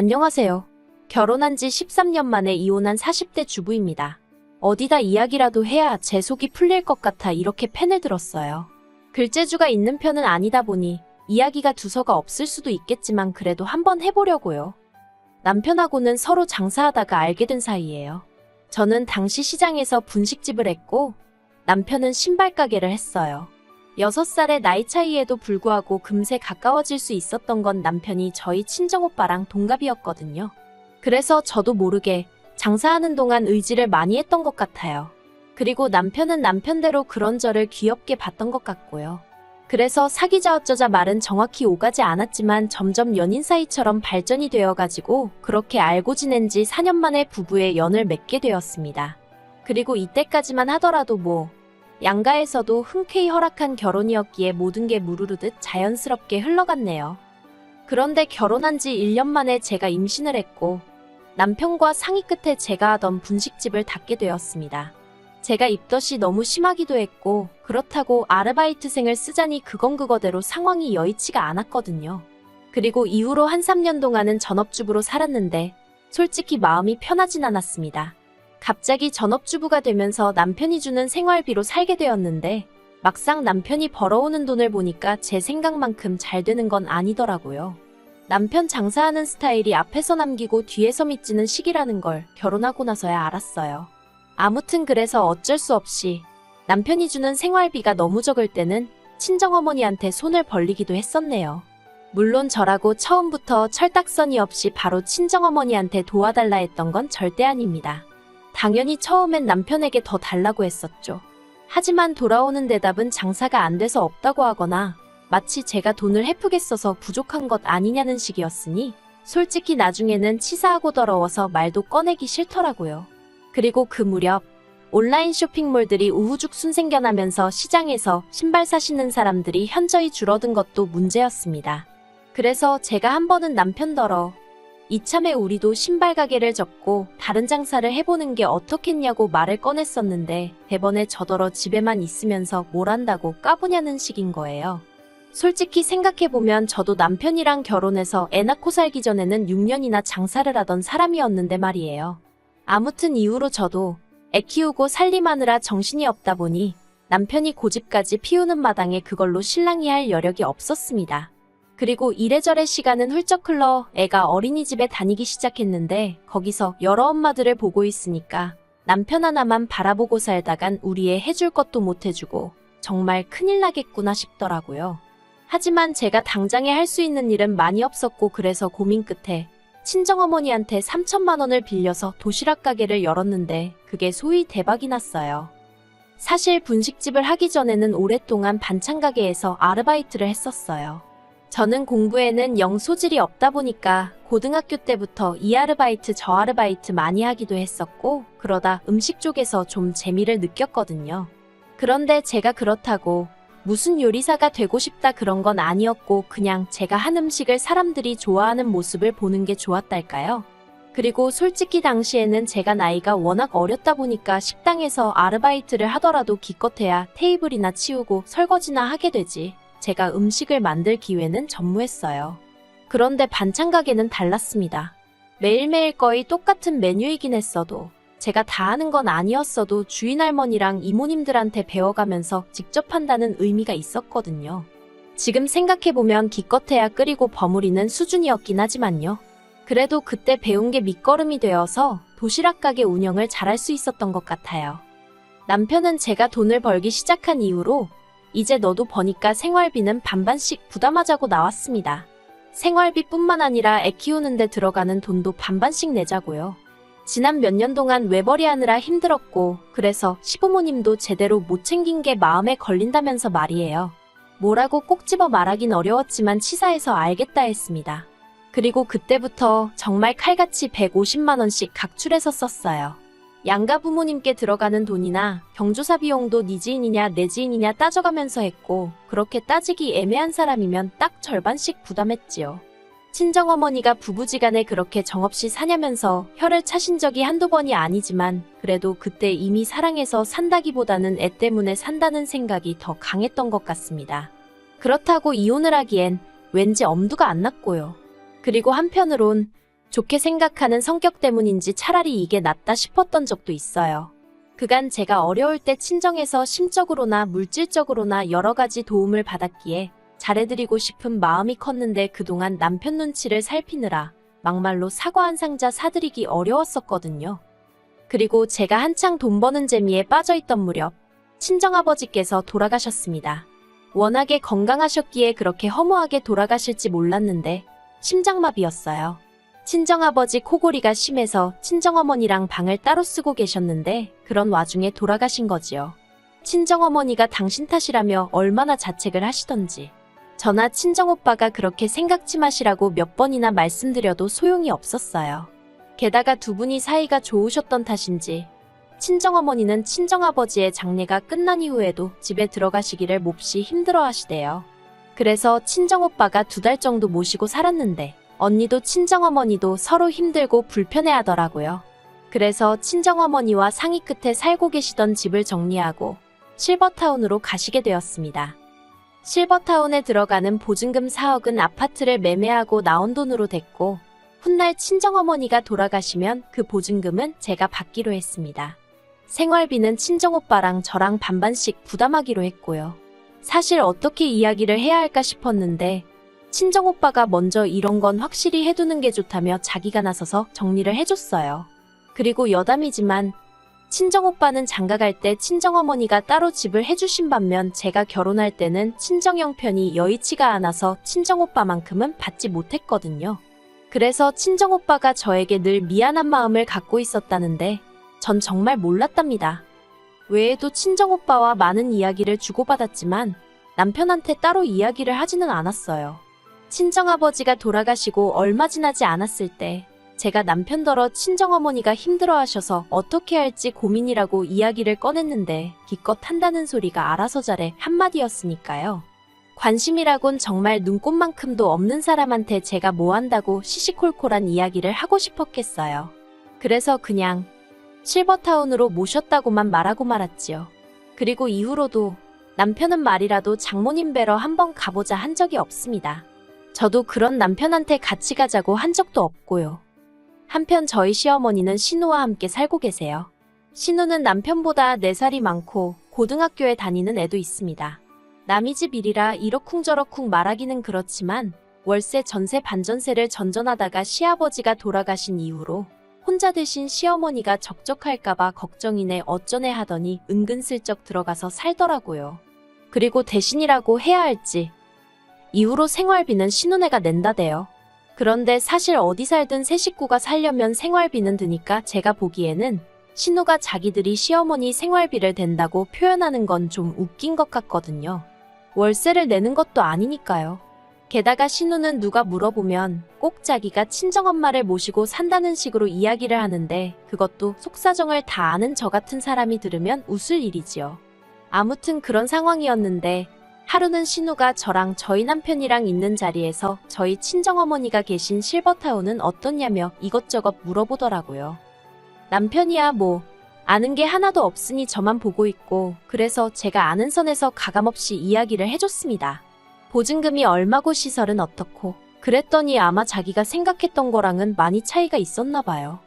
안녕하세요. 결혼한 지 13년 만에 이혼한 40대 주부입니다. 어디다 이야기라도 해야 제 속이 풀릴 것 같아 이렇게 펜을 들었어요. 글재주가 있는 편은 아니다 보니 이야기가 두서가 없을 수도 있겠지만 그래도 한번 해보려고요. 남편하고는 서로 장사하다가 알게 된 사이예요. 저는 당시 시장에서 분식집을 했고 남편은 신발 가게를 했어요. 6살의 나이 차이에도 불구하고 금세 가까워질 수 있었던 건 남편이 저희 친정오빠랑 동갑이었거든요. 그래서 저도 모르게 장사하는 동안 의지를 많이 했던 것 같아요. 그리고 남편은 남편대로 그런 저를 귀엽게 봤던 것 같고요. 그래서 사귀자 어쩌자 말은 정확히 오가지 않았지만 점점 연인 사이처럼 발전이 되어가지고 그렇게 알고 지낸 지 4년 만에 부부의 연을 맺게 되었습니다. 그리고 이때까지만 하더라도 양가에서도 흔쾌히 허락한 결혼이었기에 모든 게 무르르듯 자연스럽게 흘러갔네요. 그런데 결혼한 지 1년 만에 제가 임신을 했고 남편과 상의 끝에 제가 하던 분식집을 닫게 되었습니다. 제가 입덧이 너무 심하기도 했고 그렇다고 아르바이트생을 쓰자니 그건 그거대로 상황이 여의치가 않았거든요. 그리고 이후로 한 3년 동안은 전업주부로 살았는데 솔직히 마음이 편하진 않았습니다. 갑자기 전업주부가 되면서 남편이 주는 생활비로 살게 되었는데 막상 남편이 벌어오는 돈을 보니까 제 생각만큼 잘 되는 건 아니더라고요. 남편 장사하는 스타일이 앞에서 남기고 뒤에서 밑지는 식이라는 걸 결혼하고 나서야 알았어요. 아무튼 그래서 어쩔 수 없이 남편이 주는 생활비가 너무 적을 때는 친정어머니한테 손을 벌리기도 했었네요. 물론 저라고 처음부터 철딱서니 없이 바로 친정어머니한테 도와달라 했던 건 절대 아닙니다. 당연히 처음엔 남편에게 더 달라고 했었죠. 하지만 돌아오는 대답은 장사가 안 돼서 없다고 하거나 마치 제가 돈을 헤프게 써서 부족한 것 아니냐는 식이었으니 솔직히 나중에는 치사하고 더러워서 말도 꺼내기 싫더라고요. 그리고 그 무렵 온라인 쇼핑몰들이 우후죽순 생겨나면서 시장에서 신발 사시는 사람들이 현저히 줄어든 것도 문제였습니다. 그래서 제가 한 번은 남편더러 이참에 우리도 신발 가게를 접고 다른 장사를 해보는 게 어떻겠냐고 말을 꺼냈었는데 대번에 저더러 집에만 있으면서 뭘 한다고 까부냐는 식인 거예요. 솔직히 생각해보면 저도 남편이랑 결혼해서 애 낳고 살기 전에는 6년이나 장사를 하던 사람이었는데 말이에요. 아무튼 이후로 저도 애 키우고 살림하느라 정신이 없다 보니 남편이 고집까지 피우는 마당에 그걸로 신랑이 할 여력이 없었습니다. 그리고 이래저래 시간은 훌쩍 흘러 애가 어린이집에 다니기 시작했는데 거기서 여러 엄마들을 보고 있으니까 남편 하나만 바라보고 살다간 우리 애 해줄 것도 못 해주고 정말 큰일 나겠구나 싶더라고요. 하지만 제가 당장에 할 수 있는 일은 많이 없었고 그래서 고민 끝에 친정어머니한테 3천만 원을 빌려서 도시락 가게를 열었는데 그게 소위 대박이 났어요. 사실 분식집을 하기 전에는 오랫동안 반찬 가게에서 아르바이트를 했었어요. 저는 공부에는 영 소질이 없다 보니까 고등학교 때부터 이 아르바이트 저 아르바이트 많이 하기도 했었고 그러다 음식 쪽에서 좀 재미를 느꼈거든요. 그런데 제가 그렇다고 무슨 요리사가 되고 싶다 그런 건 아니었고 그냥 제가 한 음식을 사람들이 좋아하는 모습을 보는 게 좋았달까요? 그리고 솔직히 당시에는 제가 나이가 워낙 어렸다 보니까 식당에서 아르바이트를 하더라도 기껏해야 테이블이나 치우고 설거지나 하게 되지 제가 음식을 만들 기회는 전무했어요. 그런데 반찬 가게는 달랐습니다. 매일매일 거의 똑같은 메뉴이긴 했어도 제가 다 하는 건 아니었어도 주인 할머니랑 이모님들한테 배워가면서 직접 한다는 의미가 있었거든요. 지금 생각해보면 기껏해야 끓이고 버무리는 수준이었긴 하지만요. 그래도 그때 배운 게 밑거름이 되어서 도시락 가게 운영을 잘할 수 있었던 것 같아요. 남편은 제가 돈을 벌기 시작한 이후로 이제 너도 버니까 생활비는 반반씩 부담하자고 나왔습니다. 생활비뿐만 아니라 애 키우는데 들어가는 돈도 반반씩 내자고요. 지난 몇 년 동안 외벌이 하느라 힘들었고 그래서 시부모님도 제대로 못 챙긴 게 마음에 걸린다면서 말이에요. 뭐라고 꼭 집어 말하긴 어려웠지만 치사해서 알겠다 했습니다. 그리고 그때부터 정말 칼같이 150만 원씩 각출해서 썼어요. 양가 부모님께 들어가는 돈이나 경조사 비용도 네 지인이냐 내 지인이냐 따져가면서 했고 그렇게 따지기 애매한 사람이면 딱 절반씩 부담했지요. 친정어머니가 부부지간에 그렇게 정없이 사냐면서 혀를 차신 적이 한두 번이 아니지만 그래도 그때 이미 사랑해서 산다기보다는 애 때문에 산다는 생각이 더 강했던 것 같습니다. 그렇다고 이혼을 하기엔 왠지 엄두가 안 났고요. 그리고 한편으론 좋게 생각하는 성격 때문인지 차라리 이게 낫다 싶었던 적도 있어요. 그간 제가 어려울 때 친정에서 심적으로나 물질적으로나 여러 가지 도움을 받았기에 잘해드리고 싶은 마음이 컸는데 그동안 남편 눈치를 살피느라 막말로 사과 한 상자 사드리기 어려웠었거든요. 그리고 제가 한창 돈 버는 재미에 빠져있던 무렵 친정아버지께서 돌아가셨습니다. 워낙에 건강하셨기에 그렇게 허무하게 돌아가실지 몰랐는데 심장마비였어요. 친정아버지 코골이가 심해서 친정어머니랑 방을 따로 쓰고 계셨는데 그런 와중에 돌아가신 거지요. 친정어머니가 당신 탓이라며 얼마나 자책을 하시던지. 저나 친정오빠가 그렇게 생각지 마시라고 몇 번이나 말씀드려도 소용이 없었어요. 게다가 두 분이 사이가 좋으셨던 탓인지 친정어머니는 친정아버지의 장례가 끝난 이후에도 집에 들어가시기를 몹시 힘들어하시대요. 그래서 친정오빠가 2달 정도 모시고 살았는데 언니도 친정어머니도 서로 힘들고 불편해하더라고요. 그래서 친정어머니와 상의 끝에 살고 계시던 집을 정리하고 실버타운으로 가시게 되었습니다. 실버타운에 들어가는 보증금 4억은 아파트를 매매하고 나온 돈으로 됐고 훗날 친정어머니가 돌아가시면 그 보증금은 제가 받기로 했습니다. 생활비는 친정오빠랑 저랑 반반씩 부담하기로 했고요. 사실 어떻게 이야기를 해야 할까 싶었는데 친정오빠가 먼저 이런 건 확실히 해두는 게 좋다며 자기가 나서서 정리를 해줬어요. 그리고 여담이지만 친정오빠는 장가갈 때 친정어머니가 따로 집을 해주신 반면 제가 결혼할 때는 친정 형편이 여의치가 않아서 친정오빠만큼은 받지 못했거든요. 그래서 친정오빠가 저에게 늘 미안한 마음을 갖고 있었다는데 전 정말 몰랐답니다. 외에도 친정오빠와 많은 이야기를 주고받았지만 남편한테 따로 이야기를 하지는 않았어요. 친정아버지가 돌아가시고 얼마 지나지 않았을 때 제가 남편더러 친정어머니가 힘들어하셔서 어떻게 할지 고민이라고 이야기를 꺼냈는데 기껏 한다는 소리가 알아서 잘해 한마디였으니까요. 관심이라곤 정말 눈꼽만큼도 없는 사람한테 제가 뭐 한다고 시시콜콜한 이야기를 하고 싶었겠어요. 그래서 그냥 실버타운으로 모셨다고만 말하고 말았지요. 그리고 이후로도 남편은 말이라도 장모님 뵈러 한번 가보자 한 적이 없습니다. 저도 그런 남편한테 같이 가자고 한 적도 없고요. 한편 저희 시어머니는 신우와 함께 살고 계세요. 신우는 남편보다 4살이 많고 고등학교에 다니는 애도 있습니다. 남이 집 일이라 이러쿵저러쿵 말하기는 그렇지만 월세 전세 반전세를 전전하다가 시아버지가 돌아가신 이후로 혼자 되신 시어머니가 적적할까봐 걱정이네 어쩌네 하더니 은근슬쩍 들어가서 살더라고요. 그리고 대신이라고 해야 할지 이후로 생활비는 신우네가 낸다대요. 그런데 사실 어디 살든 세 식구가 살려면 생활비는 드니까 제가 보기에는 신우가 자기들이 시어머니 생활비를 댄다고 표현하는 건 좀 웃긴 것 같거든요. 월세를 내는 것도 아니니까요. 게다가 신우는 누가 물어보면 꼭 자기가 친정엄마를 모시고 산다는 식으로 이야기를 하는데 그것도 속사정을 다 아는 저 같은 사람이 들으면 웃을 일이지요. 아무튼 그런 상황이었는데 하루는 신우가 저랑 저희 남편이랑 있는 자리에서 저희 친정어머니가 계신 실버타운은 어떻냐며 이것저것 물어보더라고요. 남편이야 뭐 아는 게 하나도 없으니 저만 보고 있고 그래서 제가 아는 선에서 가감없이 이야기를 해줬습니다. 보증금이 얼마고 시설은 어떻고 그랬더니 아마 자기가 생각했던 거랑은 많이 차이가 있었나 봐요.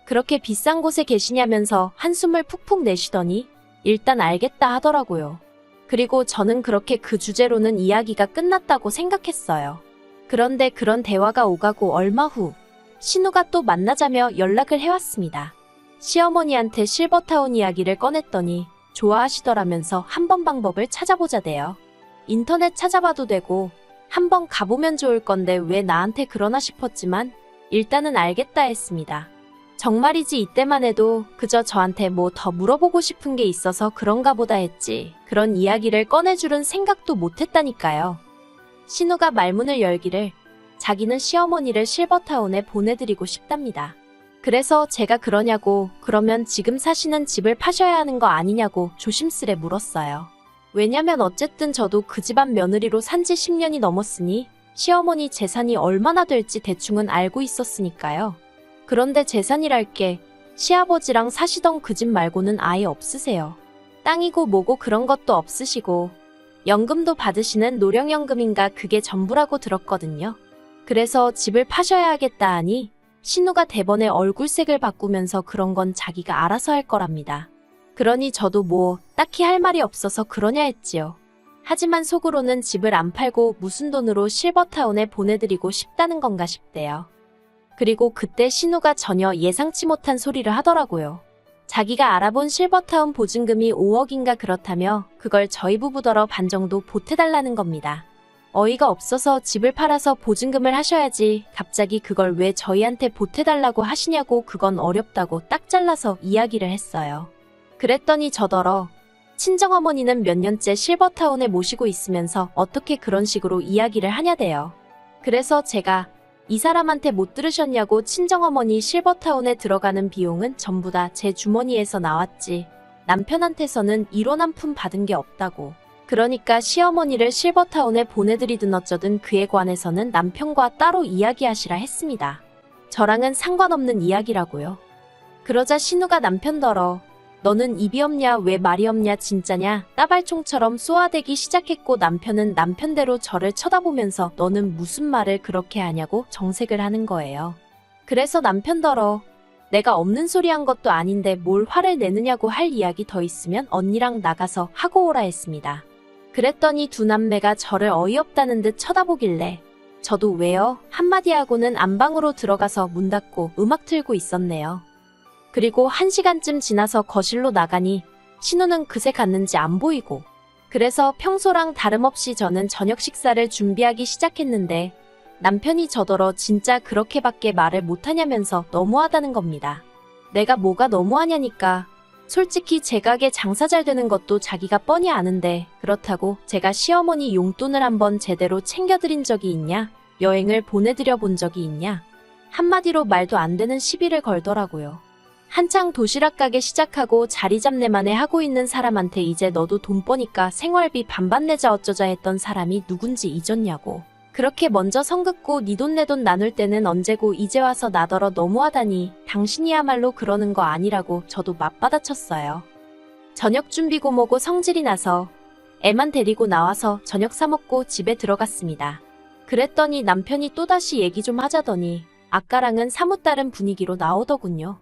그렇게 비싼 곳에 계시냐면서 한숨을 푹푹 내쉬더니 일단 알겠다 하더라고요. 그리고 저는 그렇게 그 주제로는 이야기가 끝났다고 생각했어요. 그런데 그런 대화가 오가고 얼마 후 신우가 또 만나자며 연락을 해왔습니다. 시어머니한테 실버타운 이야기를 꺼냈더니 좋아하시더라면서 한번 방법을 찾아보자대요. 인터넷 찾아봐도 되고 한번 가보면 좋을 건데 왜 나한테 그러나 싶었지만 일단은 알겠다 했습니다. 정말이지 이때만 해도 그저 저한테 뭐 더 물어보고 싶은 게 있어서 그런가 보다 했지 그런 이야기를 꺼내줄은 생각도 못했다니까요. 신우가 말문을 열기를 자기는 시어머니를 실버타운에 보내드리고 싶답니다. 그래서 제가 그러냐고 그러면 지금 사시는 집을 파셔야 하는 거 아니냐고 조심스레 물었어요. 왜냐면 어쨌든 저도 그 집안 며느리로 산지 10년이 넘었으니 시어머니 재산이 얼마나 될지 대충은 알고 있었으니까요. 그런데 재산이랄 게 시아버지랑 사시던 그 집 말고는 아예 없으세요. 땅이고 뭐고 그런 것도 없으시고 연금도 받으시는 노령연금인가 그게 전부라고 들었거든요. 그래서 집을 파셔야 하겠다 하니 신우가 대번에 얼굴색을 바꾸면서 그런 건 자기가 알아서 할 거랍니다. 그러니 저도 뭐 딱히 할 말이 없어서 그러냐 했지요. 하지만 속으로는 집을 안 팔고 무슨 돈으로 실버타운에 보내드리고 싶다는 건가 싶대요. 그리고 그때 신우가 전혀 예상치 못한 소리를 하더라고요. 자기가 알아본 실버타운 보증금이 5억인가 그렇다며 그걸 저희 부부더러 반 정도 보태달라는 겁니다. 어이가 없어서 집을 팔아서 보증금을 하셔야지 갑자기 그걸 왜 저희한테 보태달라고 하시냐고 그건 어렵다고 딱 잘라서 이야기를 했어요. 그랬더니 저더러 친정어머니는 몇 년째 실버타운에 모시고 있으면서 어떻게 그런 식으로 이야기를 하냐대요. 그래서 제가 이 사람한테 못 들으셨냐고 친정어머니 실버타운에 들어가는 비용은 전부 다 제 주머니에서 나왔지. 남편한테서는 이론 한 푼 받은 게 없다고. 그러니까 시어머니를 실버타운에 보내드리든 어쩌든 그에 관해서는 남편과 따로 이야기하시라 했습니다. 저랑은 상관없는 이야기라고요. 그러자 신우가 남편더러 너는 입이 없냐 왜 말이 없냐 진짜냐 따발총처럼 쏘아대기 시작했고 남편은 남편대로 저를 쳐다보면서 너는 무슨 말을 그렇게 하냐고 정색을 하는 거예요. 그래서 남편더러 내가 없는 소리 한 것도 아닌데 뭘 화를 내느냐고 할 이야기 더 있으면 언니랑 나가서 하고 오라 했습니다. 그랬더니 두 남매가 저를 어이없다는 듯 쳐다보길래 저도 왜요? 한마디 하고는 안방으로 들어가서 문 닫고 음악 틀고 있었네요. 그리고 1시간쯤 지나서 거실로 나가니 신우는 그새 갔는지 안 보이고 그래서 평소랑 다름없이 저는 저녁 식사를 준비하기 시작했는데 남편이 저더러 진짜 그렇게밖에 말을 못하냐면서 너무하다는 겁니다. 내가 뭐가 너무하냐니까 솔직히 제 가게 장사 잘 되는 것도 자기가 뻔히 아는데 그렇다고 제가 시어머니 용돈을 한번 제대로 챙겨드린 적이 있냐? 여행을 보내드려 본 적이 있냐? 한마디로 말도 안 되는 시비를 걸더라고요. 한창 도시락 가게 시작하고 자리 잡내만에 하고 있는 사람한테 이제 너도 돈 버니까 생활비 반반 내자 어쩌자 했던 사람이 누군지 잊었냐고. 그렇게 먼저 선 긋고 니 돈 내 돈 나눌 때는 언제고 이제 와서 나더러 너무하다니 당신이야말로 그러는 거 아니라고 저도 맞받아쳤어요. 저녁 준비고 뭐고 성질이 나서 애만 데리고 나와서 저녁 사 먹고 집에 들어갔습니다. 그랬더니 남편이 또다시 얘기 좀 하자더니 아까랑은 사뭇 다른 분위기로 나오더군요.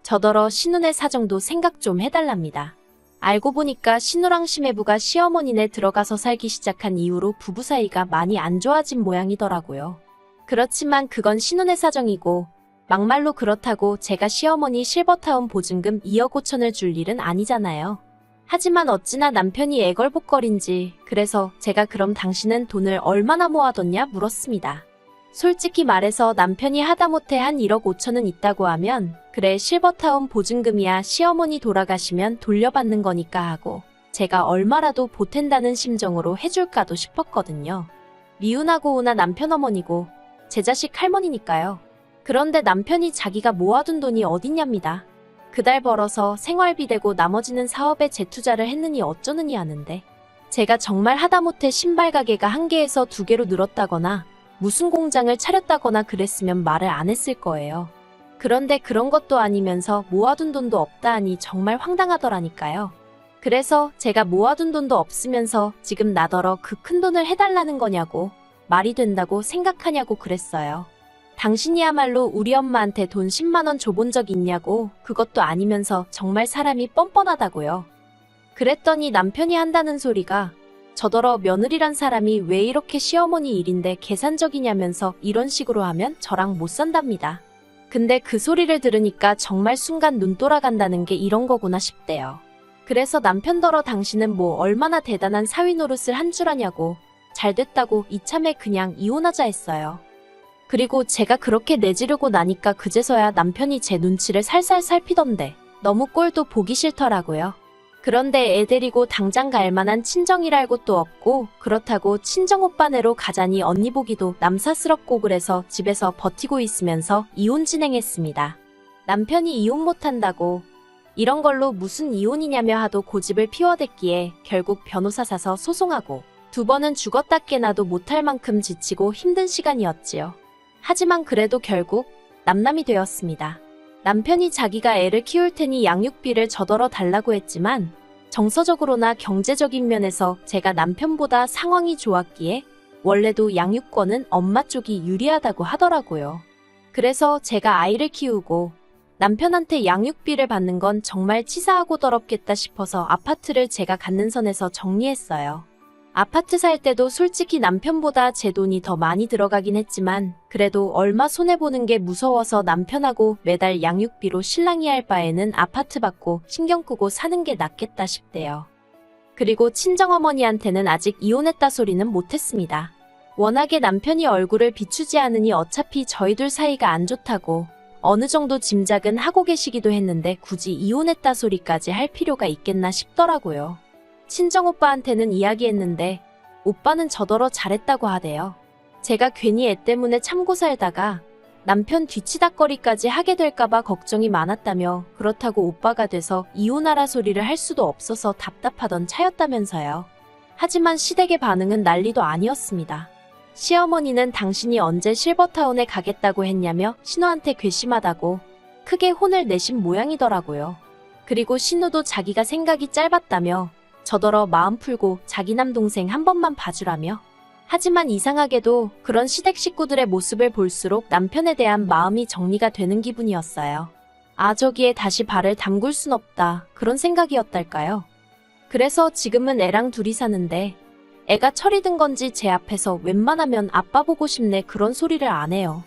저더러 신우네 사정도 생각 좀 해달랍니다. 알고 보니까 신우랑 시매부가 시어머니네 들어가서 살기 시작한 이후로 부부 사이가 많이 안 좋아진 모양이더라고요. 그렇지만 그건 신우네 사정이고 막말로 그렇다고 제가 시어머니 실버타운 보증금 2억 5천을 줄 일은 아니잖아요. 하지만 어찌나 남편이 애걸복걸인지 그래서 제가 그럼 당신은 돈을 얼마나 모아뒀냐 물었습니다. 솔직히 말해서 남편이 하다못해 한 1억 5천은 있다고 하면 그래 실버타운 보증금이야 시어머니 돌아가시면 돌려받는 거니까 하고 제가 얼마라도 보탠다는 심정으로 해줄까도 싶었거든요. 미운하고 우나 남편 어머니고 제 자식 할머니니까요. 그런데 남편이 자기가 모아둔 돈이 어딨냐입니다. 그달 벌어서 생활비 대고 나머지는 사업에 재투자를 했느니 어쩌느니 하는데 제가 정말 하다못해 신발 가게가 1개에서 2개로 늘었다거나 무슨 공장을 차렸다거나 그랬으면 말을 안 했을 거예요. 그런데 그런 것도 아니면서 모아둔 돈도 없다 하니 정말 황당하더라니까요. 그래서 제가 모아둔 돈도 없으면서 지금 나더러 그 큰 돈을 해달라는 거냐고 말이 된다고 생각하냐고 그랬어요. 당신이야말로 우리 엄마한테 돈 10만 원 줘본 적 있냐고 그것도 아니면서 정말 사람이 뻔뻔하다고요. 그랬더니 남편이 한다는 소리가 저더러 며느리란 사람이 왜 이렇게 시어머니 일인데 계산적이냐면서 이런 식으로 하면 저랑 못 산답니다. 근데 그 소리를 들으니까 정말 순간 눈 돌아간다는 게 이런 거구나 싶대요. 그래서 남편더러 당신은 뭐 얼마나 대단한 사위 노릇을 한 줄 아냐고 잘됐다고 이참에 그냥 이혼하자 했어요. 그리고 제가 그렇게 내지르고 나니까 그제서야 남편이 제 눈치를 살살 살피던데 너무 꼴도 보기 싫더라고요. 그런데 애 데리고 당장 갈 만한 친정이랄 곳도 없고 그렇다고 친정오빠네로 가자니 언니 보기도 남사스럽고 그래서 집에서 버티고 있으면서 이혼 진행했습니다. 남편이 이혼 못한다고 이런 걸로 무슨 이혼이냐며 하도 고집을 피워댔기에 결국 변호사 사서 소송하고 2번은 죽었다 깨나도 못할 만큼 지치고 힘든 시간이었지요. 하지만 그래도 결국 남남이 되었습니다. 남편이 자기가 애를 키울 테니 양육비를 저더러 달라고 했지만 정서적으로나 경제적인 면에서 제가 남편보다 상황이 좋았기에 원래도 양육권은 엄마 쪽이 유리하다고 하더라고요. 그래서 제가 아이를 키우고 남편한테 양육비를 받는 건 정말 치사하고 더럽겠다 싶어서 아파트를 제가 갖는 선에서 정리했어요. 아파트 살 때도 솔직히 남편보다 제 돈이 더 많이 들어가긴 했지만 그래도 얼마 손해보는 게 무서워서 남편하고 매달 양육비로 실랑이 할 바에는 아파트 받고 신경 끄고 사는 게 낫겠다 싶대요. 그리고 친정어머니한테는 아직 이혼했다 소리는 못했습니다. 워낙에 남편이 얼굴을 비추지 않으니 어차피 저희들 사이가 안 좋다고 어느 정도 짐작은 하고 계시기도 했는데 굳이 이혼했다 소리까지 할 필요가 있겠나 싶더라고요. 친정오빠한테는 이야기했는데 오빠는 저더러 잘했다고 하대요. 제가 괜히 애 때문에 참고 살다가 남편 뒤치다꺼리까지 하게 될까봐 걱정이 많았다며 그렇다고 오빠가 돼서 이혼하라 소리를 할 수도 없어서 답답하던 차였다면서요. 하지만 시댁의 반응은 난리도 아니었습니다. 시어머니는 당신이 언제 실버타운에 가겠다고 했냐며 신우한테 괘씸하다고 크게 혼을 내신 모양이더라고요. 그리고 신우도 자기가 생각이 짧았다며 저더러 마음 풀고 자기 남동생 한 번만 봐주라며. 하지만 이상하게도 그런 시댁 식구들의 모습을 볼수록 남편에 대한 마음이 정리가 되는 기분이었어요. 아, 저기에 다시 발을 담글 순 없다, 그런 생각이었달까요. 그래서 지금은 애랑 둘이 사는데 애가 철이 든 건지 제 앞에서 웬만하면 아빠 보고 싶네 그런 소리를 안 해요.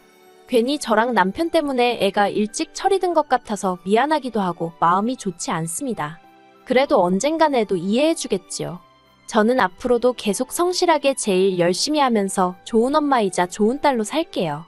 괜히 저랑 남편 때문에 애가 일찍 철이 든 것 같아서 미안하기도 하고 마음이 좋지 않습니다. 그래도 언젠간 애도 이해해주겠지요. 저는 앞으로도 계속 성실하게 제 일 열심히 하면서 좋은 엄마이자 좋은 딸로 살게요.